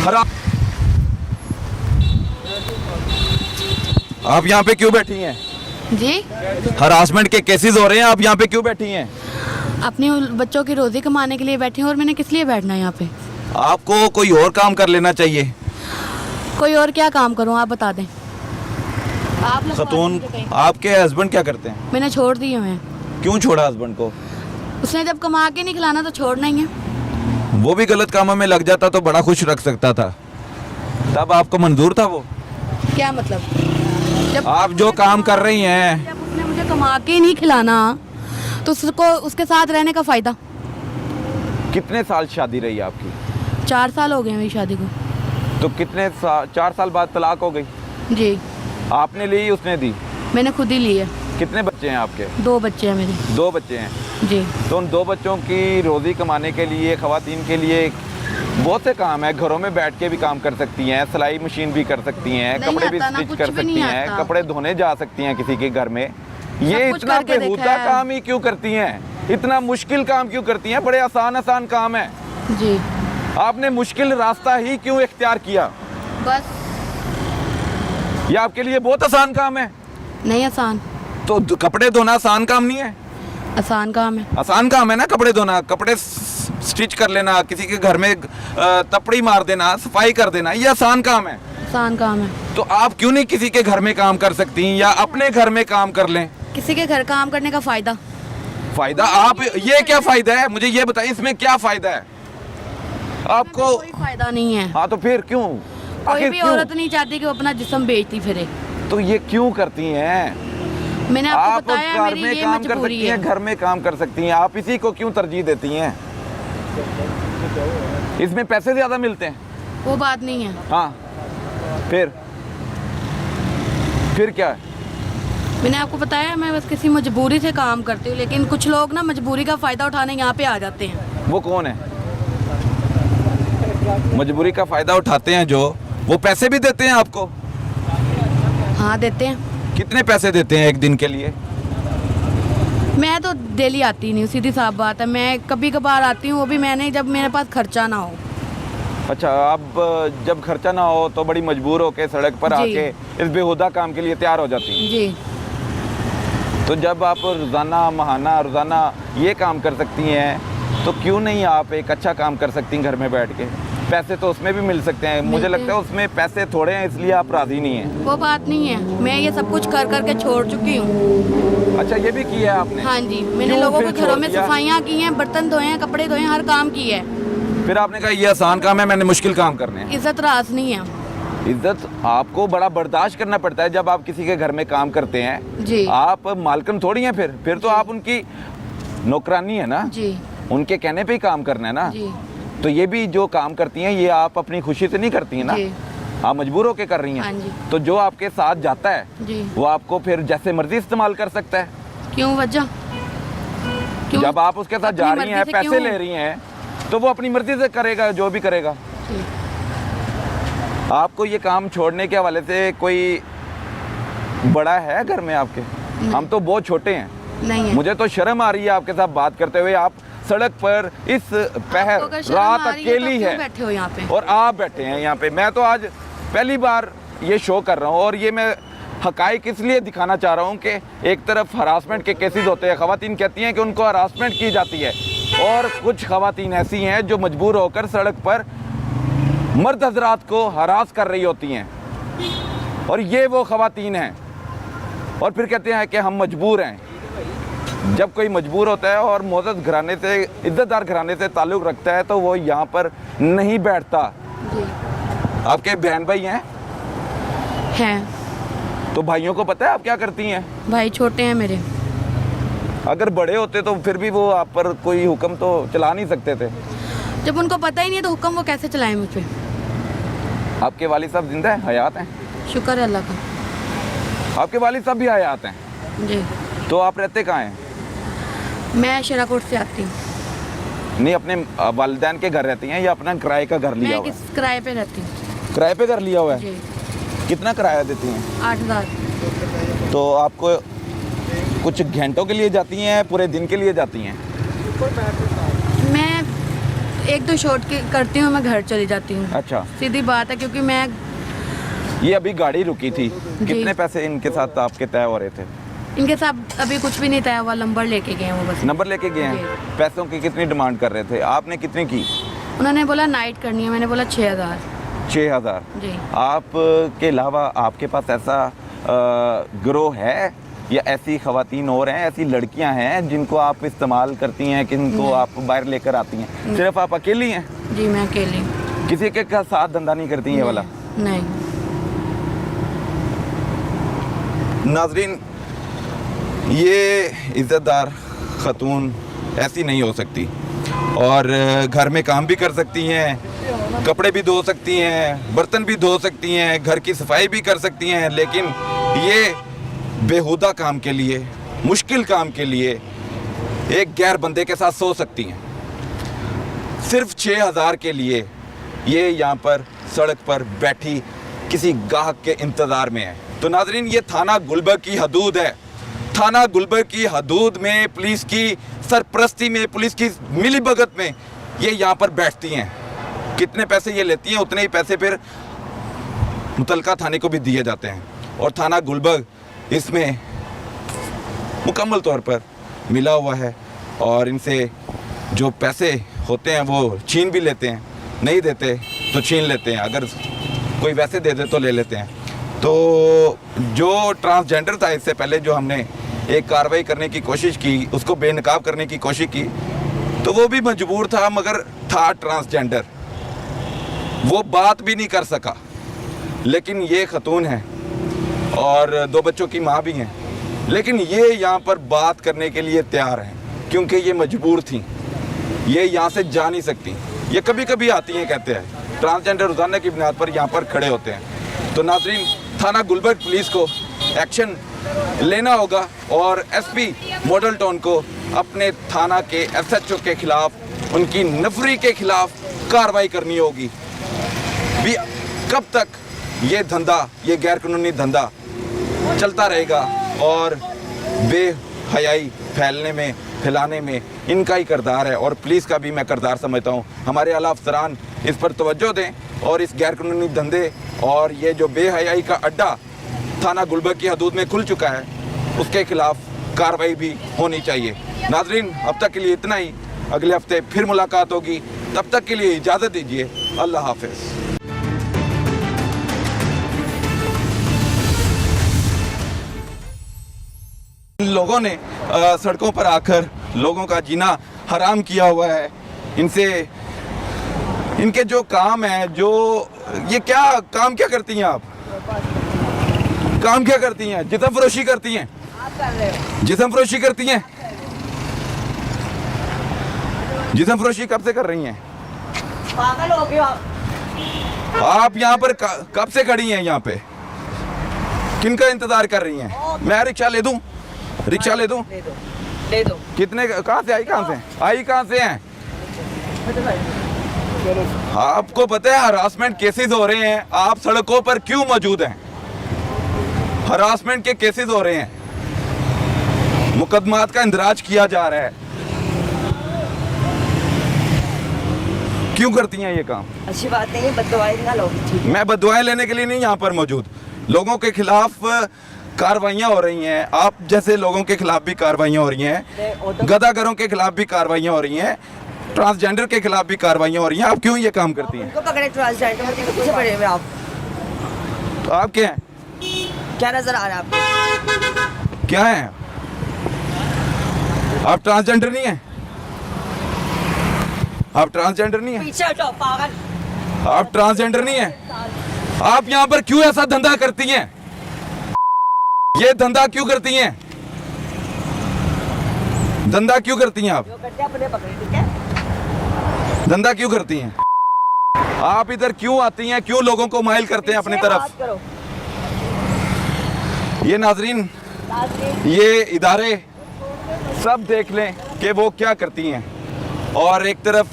हरा आप यहाँ पे क्यों बैठी हैं? जी, हरासमेंट के केसेस हो रहे हैं, आप यहाँ पे क्यों बैठी हैं? अपने बच्चों की रोजी कमाने के लिए बैठी हूँ। और मैंने किस लिए बैठना है यहाँ पे? आपको कोई और काम कर लेना चाहिए। कोई और क्या काम करूँ, आप बता दें। आप लोग खतून, मुझे कहीं- आपके हस्बैंड क्या करते हैं? मैंने छोड़ दिए हुए हैं। क्यों छोड़ा हस्बैंड को? उसने जब कमा के नहीं खिलाना तो छोड़ना ही है। वो भी गलत कामों में लग जाता तो बड़ा खुश रख सकता था, तब आपको मंजूर था वो? क्या मतलब? जब आप जो काम कर रही हैं, जब उसने मुझे कमा के नहीं खिलाना तो उसको उसके साथ रहने का फ़ायदा। कितने साल शादी रही आपकी? 4 साल हो गए मेरी शादी को। तो कितने 4 साल बाद तलाक हो गई? जी, आपने ली, उसने दी? मैंने खुद ही ली है। कितने बच्चे हैं आपके? 2 बच्चे हैं मेरे। 2 बच्चे हैं। जी, तो उन 2 बच्चों की रोज़ी कमाने के लिए ख़वातीन के लिए बहुत से काम है। घरों में बैठ के भी काम कर सकती हैं, सिलाई मशीन भी कर सकती हैं, नहीं कपड़े भी आता ना, स्टिच कुछ कर भी सकती नहीं हैं, आता। कपड़े धोने जा सकती हैं किसी के घर में। ये कुछ इतना करके देखा बेहुदा है। काम ही क्यों करती हैं? इतना मुश्किल काम क्यों करती हैं? बड़े आसान आसान काम है। जी, आपने मुश्किल रास्ता ही क्यों इख्तियार किया? बस ये आपके लिए बहुत आसान काम है। नहीं आसान। तो कपड़े धोना आसान काम नहीं है? आसान काम है। आसान काम है ना कपड़े धोना, कपड़े स्टिच कर लेना, किसी के घर में तपड़ी मार देना, सफाई कर देना, ये आसान काम है। आसान काम है। तो आप क्यों नहीं किसी के घर में काम कर सकती या अपने घर में काम कर लें? किसी के घर काम करने का फ़ायदा। फायदा आप, ये क्या फायदा है मुझे ये बताइए, इसमें क्या फायदा है आपको? कोई फ़ायदा नहीं है। हाँ तो फिर क्यों? कोई आखिर भी क्यों? औरत नहीं चाहती कि वो अपना जिस्म बेचती फिरे। तो ये क्यों करती हैं? मैंने आपको आप बताया घर मेरी में ये काम कर मजबूरी सकती हैं, है। घर में काम कर सकती हैं, आप इसी को क्यों तरजीह देती हैं? इसमें पैसे ज्यादा मिलते हैं। वो बात नहीं है। हाँ फिर क्या है? मैंने आपको बताया मैं बस किसी मजबूरी से काम करती हूँ, लेकिन कुछ लोग ना मजबूरी का फ़ायदा उठाने यहाँ पे आ जाते हैं। वो कौन है? मजबूरी का फायदा उठाते हैं जो, वो पैसे भी देते हैं आपको? हाँ देते हैं। कितने पैसे देते हैं एक दिन के लिए? मैं तो डेली आती नहीं हूँ, सीधी साफ बात है। मैं कभी कभार आती हूँ, वो भी मैंने जब मेरे पास खर्चा ना हो। अच्छा, आप जब खर्चा ना हो तो बड़ी मजबूर होके सड़क पर जी। आके इस बेहुदा काम के लिए तैयार हो जाती हैं। जी, तो जब आप रोज़ाना महाना रोज़ाना ये काम कर सकती हैं तो क्यों नहीं आप एक अच्छा काम कर सकती हैं घर में बैठ के? पैसे तो उसमें भी मिल सकते हैं। मुझे मिलते लगता है उसमें पैसे थोड़े हैं, इसलिए आप राज़ी नहीं हैं। वो बात नहीं है। मैं ये सब कुछ कर करके छोड़ चुकी हूँ। अच्छा, ये भी किया है आपने? हाँ जी, मैंने क्यों लोगों फिर के घरों में छोड़ दिया? सफाइयाँ की हैं, बर्तन धोए हैं, कपड़े धोए हैं, हर काम की है। फिर आपने कहा ये आसान काम है, मैंने मुश्किल काम करने हैं। इज्जत रास नहीं है। इज्जत आपको बड़ा बर्दाश्त करना पड़ता है जब आप किसी के घर में काम करते हैं। जी, आप मालकन थोड़ी हैं, फिर तो आप उनकी नौकरानी है ना, जी, उनके कहने पे ही काम करना है ना। जी, तो ये भी जो काम करती हैं ये आप अपनी खुशी से नहीं करती हैं ना, जी, आप मजबूर होके कर रही हाँ हैं। जी, तो जो आपके साथ जाता है जी। वो आपको फिर जैसे मर्जी इस्तेमाल कर सकता है। क्यों वजह? क्यों? जब आप उसके साथ अपनी जा रही मर्जी हैं, से पैसे क्यों? ले रही हैं, तो वो अपनी मर्जी से करेगा जो भी करेगा। जी। आपको ये काम छोड़ने के हवाले से कोई बड़ा है घर में आपके? हम तो बहुत छोटे हैं, नहीं है। मुझे तो शर्म आ रही है आपके साथ बात करते हुए। आप सड़क पर इस पहर आपको अगर शर्म रात आ रही अकेली तो है क्यों बैठे हो यहाँ पे? और आप बैठे हैं यहाँ पे। मैं तो आज पहली बार ये शो कर रहा हूँ और ये मैं हकाइक इसलिए दिखाना चाह रहा हूँ कि एक तरफ हरासमेंट के केसेस होते हैं, ख़वातीन कहती हैं कि उनको हरासमेंट की जाती है, और कुछ ख़वातीन ऐसी हैं जो मजबूर होकर सड़क पर मर्द हजरात को हरास कर रही होती हैं, और ये वो ख़वातीन हैं, और फिर कहते हैं कि हम मजबूर हैं। जब कोई मजबूर होता है और मोअज़्ज़ज़ घराने से, इज़्ज़तदार घराने से ताल्लुक़ रखता है तो वो यहाँ पर नहीं बैठता। जी, आपके बहन भाई हैं? हैं। तो भाइयों को पता है आप क्या करती हैं? भाई छोटे हैं मेरे। अगर बड़े होते तो फिर भी वो आप पर कोई हुक्म तो चला नहीं सकते थे। जब उनको पता ही नहीं है तो हुक्म वो कैसे चलाएं मुझ पे? आपके वालिद साहब जिंदा हैं, हयात हैं? शुक्र है अल्लाह का। आपके वालिद साहब भी हयात हैं? जी, तो आप रहते कहाँ हैं? मैं शिराकोट से आती हूँ। नहीं, अपने वालिदैन के घर रहती हैं या अपना किराए का घर लिया मैं हुआ है? किस किराए पे रहती हूँ। किराए पे घर लिया हुआ है? जी, कितना किराया देती हैं? 8,000। तो आपको कुछ घंटों के लिए जाती हैं, पूरे दिन के लिए जाती हैं? मैं एक दो शॉट करती हूँ, मैं घर चली जाती हूँ। अच्छा, सीधी बात है, क्योंकि मैं ये अभी गाड़ी रुकी थी, कितने पैसे इनके साथ आपके तय हो रहे थे? इनके साथ अभी कुछ भी नहीं तय हुआ, नंबर लेके गए हैं वो बस। नंबर लेके गए हैं। पैसों की कितनी डिमांड कर रहे थे? आपने कितनी की? उन्होंने बोला नाइट करनी है, मैंने बोला 6000। 6000। जी। आप के अलावा आपके पास ऐसा गिरोह है या ऐसी खवातीन और हैं, ऐसी लड़कियां हैं जिनको आप इस्तेमाल करती हैं, किनको आप बाहर लेकर आती हैं? सिर्फ आप अकेली हैं? जी, मैं अकेली हूँ। किसी के का साथ धंधा नहीं करती ये वाला? नहीं। नाजरीन, ये इज़्ज़तदार खातून ऐसी नहीं हो सकती, और घर में काम भी कर सकती हैं, कपड़े भी धो सकती हैं, बर्तन भी धो सकती हैं, घर की सफाई भी कर सकती हैं, लेकिन ये बेहुदा काम के लिए, मुश्किल काम के लिए एक गैर बंदे के साथ सो सकती हैं। सिर्फ 6000 के लिए ये यहाँ पर सड़क पर बैठी किसी गाहक के इंतज़ार में है। तो नाजरीन, ये थाना गुलबर्ग की हदूद है। थाना गुलबर्ग की हदूद में पुलिस की सरपरस्ती में, पुलिस की मिलीभगत में ये यहाँ पर बैठती हैं। कितने पैसे ये लेती हैं, उतने ही पैसे फिर मुतलका थाने को भी दिए जाते हैं, और थाना गुलबर्ग इसमें मुकम्मल तौर पर मिला हुआ है, और इनसे जो पैसे होते हैं वो छीन भी लेते हैं, नहीं देते तो छीन लेते हैं, अगर कोई वैसे दे दे तो ले लेते हैं। तो जो ट्रांसजेंडर था, इससे पहले जो हमने एक कार्रवाई करने की कोशिश की, उसको बेनकाब करने की कोशिश की, तो वो भी मजबूर था, मगर था ट्रांसजेंडर, वो बात भी नहीं कर सका। लेकिन ये खतून है और 2 बच्चों की माँ भी हैं, लेकिन ये यहाँ पर बात करने के लिए तैयार हैं, क्योंकि ये मजबूर थी, ये यहाँ से जा नहीं सकती। ये कभी कभी आती हैं, कहते हैं ट्रांसजेंडर रोजाना की बुनियाद पर यहाँ पर खड़े होते हैं। तो नाजरीन, थाना गुलबर्ग पुलिस को एक्शन लेना होगा, और एसपी मॉडल टाउन को अपने थाना के एसएचओ के खिलाफ, उनकी नफरी के खिलाफ कार्रवाई करनी होगी। भी कब तक ये धंधा, ये गैर कानूनी धंधा चलता रहेगा, और बेहयाई फैलाने में इनका ही किरदार है, और पुलिस का भी मैं किरदार समझता हूँ। हमारे आला अफसरान इस पर तवज्जो दें, और इस गैर कानूनी धंधे और ये जो बेहयाई का अड्डा थाना गुलबर्ग की हदूद में खुल चुका है, उसके खिलाफ कार्रवाई भी होनी चाहिए। नाजरीन, अब तक के लिए इतना ही, अगले हफ्ते फिर मुलाकात होगी, तब तक के लिए इजाज़त दीजिए। अल्लाह हाफिज़। लोगों ने सड़कों पर आकर लोगों का जीना हराम किया हुआ है। इनके जो काम है, जो ये क्या काम क्या करती हैं आप? काम क्या करती हैं? जिस्म फरोशी करती हैं? जिस्म फरोशी करती हैं? जिस्म फरोशी कब से कर रही हैं? पागल हो गया आप यहाँ पर कब से खड़ी हैं? यहाँ पे किनका इंतजार कर रही हैं? मैं रिक्शा ले दूं? रिक्शा ले दूं? ले दो। कितने, कहाँ से आई? कहाँ से हैं? आपको पता है हरासमेंट केसेस हो रहे हैं, आप सड़कों पर क्यों मौजूद हैं? हरासमेंट के केसेस हो रहे हैं, मुकदमात का इंदराज किया जा रहा है, क्यों करती हैं ये काम? अच्छी बात नहीं है, बददुआएं ना लो। मैं बददुआएं लेने के लिए नहीं यहाँ पर मौजूद। लोगों के खिलाफ कार्रवाइयाँ हो रही हैं, आप जैसे लोगों के खिलाफ भी कार्रवाइयाँ हो रही हैं, गदागरों के खिलाफ भी कार्रवाइयाँ हो रही हैं, ट्रांसजेंडर के खिलाफ भी कार्रवाइयाँ हो रही हैं। आप क्यों ये काम करती हैं? उनको पकड़े ट्रांसजेंडर के पीछे पड़े हुए आप। तो आप क्या हैं? क्या नजर आ रहा है आपको? क्या हैं आप? ट्रांसजेंडर नहीं हैं? आप ट्रांसजेंडर नहीं हैं? पीछे हटो पागल। आप ट्रांसजेंडर नहीं हैं? आप यहाँ पर क्यों ऐसा धंधा करती हैं? ये धंधा क्यों करती हैं? धंधा क्यों करती हैं आप? जो करते हैं अपने पकड़े, ठीक है? धंधा क्यों करती हैं? आप इधर क्यों आती हैं? क्यों लोगों को माइल करते हैं अपनी पीछे तरफ? बात करो। ये नाजरीन, ये इदारे सब देख लें कि वो क्या करती हैं, और एक तरफ